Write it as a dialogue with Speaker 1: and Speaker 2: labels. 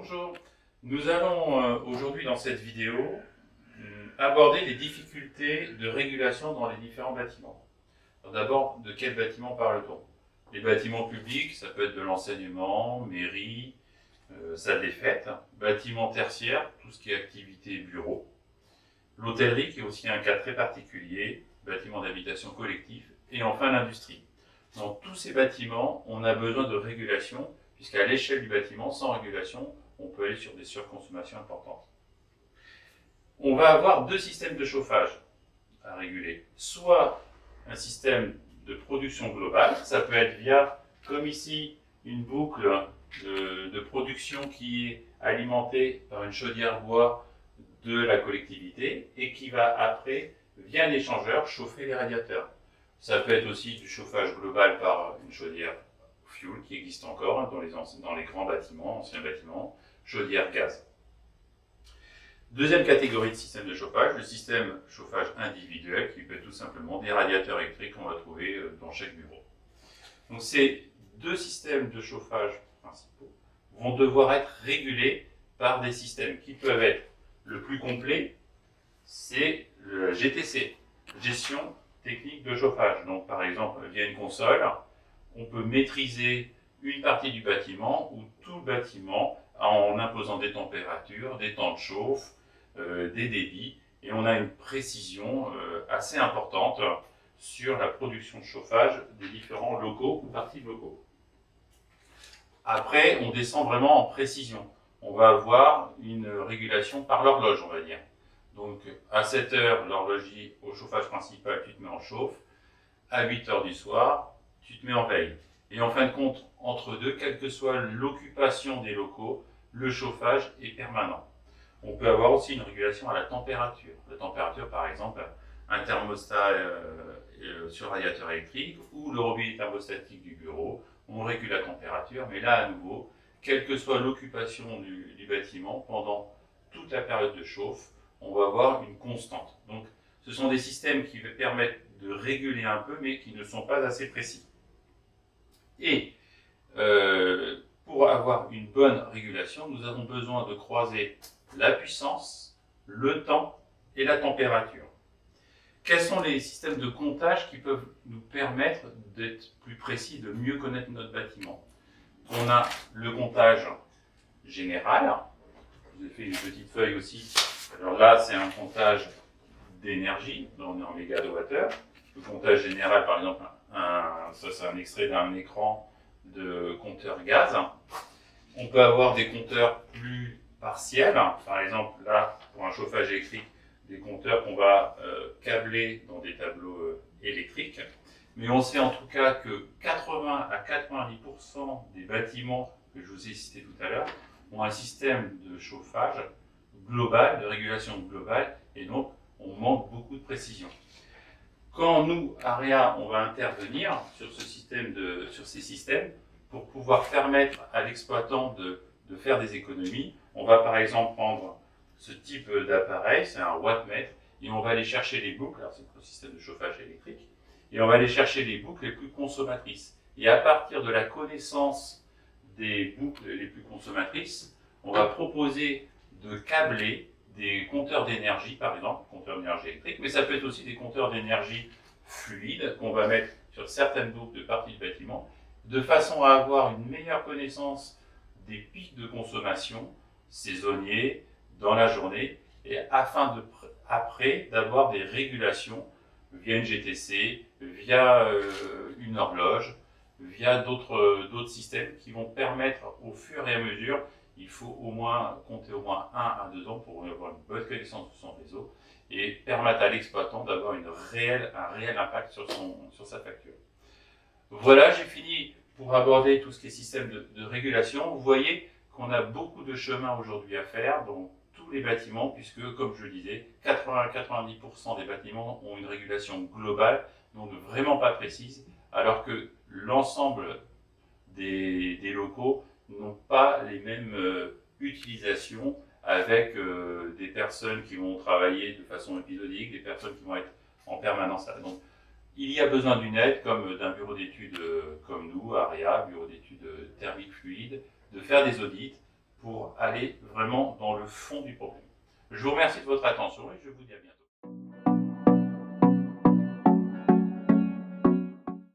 Speaker 1: Bonjour, nous allons aujourd'hui dans cette vidéo aborder les difficultés de régulation dans les différents bâtiments. D'abord, de quels bâtiments parle-t-on? Les bâtiments publics, ça peut être de l'enseignement, mairie, salle des fêtes, bâtiments tertiaires, tout ce qui est activité bureau. L'hôtellerie qui est aussi un cas très particulier, bâtiments d'habitation collectif, et enfin l'industrie. Dans tous ces bâtiments, on a besoin de régulation, puisqu'à l'échelle du bâtiment, sans régulation, on peut aller sur des surconsommations importantes. On va avoir deux systèmes de chauffage à réguler. Soit un système de production globale, ça peut être via, comme ici, une boucle de production qui est alimentée par une chaudière bois de la collectivité et qui va après, via un échangeur, chauffer les radiateurs. Ça peut être aussi du chauffage global par une chaudière fuel qui existe encore dans les grands bâtiments, anciens bâtiments, chaudière gaz. Deuxième catégorie de système de chauffage, le système chauffage individuel qui peut être tout simplement des radiateurs électriques qu'on va trouver dans chaque bureau. Donc ces deux systèmes de chauffage principaux vont devoir être régulés par des systèmes qui peuvent être le plus complet, c'est le GTC, gestion technique de chauffage. Donc par exemple, via une console, on peut maîtriser une partie du bâtiment ou tout le bâtiment en imposant des températures, des temps de chauffe, des débits, et on a une précision assez importante sur la production de chauffage des différents locaux ou parties de locaux. Après, on descend vraiment en précision. On va avoir une régulation par l'horloge, on va dire. Donc, à 7 heures, l'horloger au chauffage principal, tu te mets en chauffe. À 8 heures du soir, tu te mets en veille. Et en fin de compte, entre deux, quelle que soit l'occupation des locaux, le chauffage est permanent. On peut avoir aussi une régulation à la température. La température, par exemple, un thermostat sur radiateur électrique ou le robinet thermostatique du bureau, on régule la température, mais là, à nouveau, quelle que soit l'occupation du bâtiment, pendant toute la période de chauffe, on va avoir une constante. Donc, ce sont des systèmes qui permettent de réguler un peu, mais qui ne sont pas assez précis. Et pour avoir une bonne régulation, nous avons besoin de croiser la puissance, le temps et la température. Quels sont les systèmes de comptage qui peuvent nous permettre d'être plus précis, de mieux connaître notre bâtiment? On a le comptage général. Je vous ai fait une petite feuille aussi. Alors là, c'est un comptage d'énergie, on est en mégawattheure. Le comptage général, par exemple, ça c'est un extrait d'un écran de compteur gaz. On peut avoir des compteurs plus partiels, par exemple là, pour un chauffage électrique, des compteurs qu'on va câbler dans des tableaux électriques. Mais on sait en tout cas que 80 à 90% des bâtiments que je vous ai cités tout à l'heure ont un système de chauffage global, de régulation globale, et donc on manque beaucoup de précision. Quand nous, AREA, on va intervenir sur ces systèmes pour pouvoir permettre à l'exploitant de faire des économies, on va par exemple prendre ce type d'appareil, c'est un wattmètre, et on va aller chercher les boucles, alors c'est le système de chauffage électrique, et on va aller chercher les boucles les plus consommatrices. Et à partir de la connaissance des boucles les plus consommatrices, on va proposer de câbler des compteurs d'énergie, par exemple, compteurs d'énergie électrique, mais ça peut être aussi des compteurs d'énergie fluide qu'on va mettre sur certaines boucles de parties du bâtiment, de façon à avoir une meilleure connaissance des pics de consommation saisonniers dans la journée, et afin après d'avoir des régulations via une GTC, via une horloge, via d'autres systèmes qui vont permettre au fur et à mesure, il faut au moins compter au moins 1 à 2 ans pour avoir une bonne connaissance de son réseau et permettre à l'exploitant d'avoir un réel impact sur sa facture. Voilà, j'ai fini pour aborder tout ce qui est système de régulation. Vous voyez qu'on a beaucoup de chemin aujourd'hui à faire dans tous les bâtiments, puisque, comme je le disais, 80-90% des bâtiments ont une régulation globale, donc vraiment pas précise, alors que l'ensemble des locaux n'ont pas les mêmes utilisations avec des personnes qui vont travailler de façon épisodique, des personnes qui vont être en permanence là. Donc, il y a besoin d'une aide, comme d'un bureau d'études comme nous, AREA, bureau d'études thermiques fluides, de faire des audits pour aller vraiment dans le fond du problème. Je vous remercie de votre attention et je vous dis à bientôt.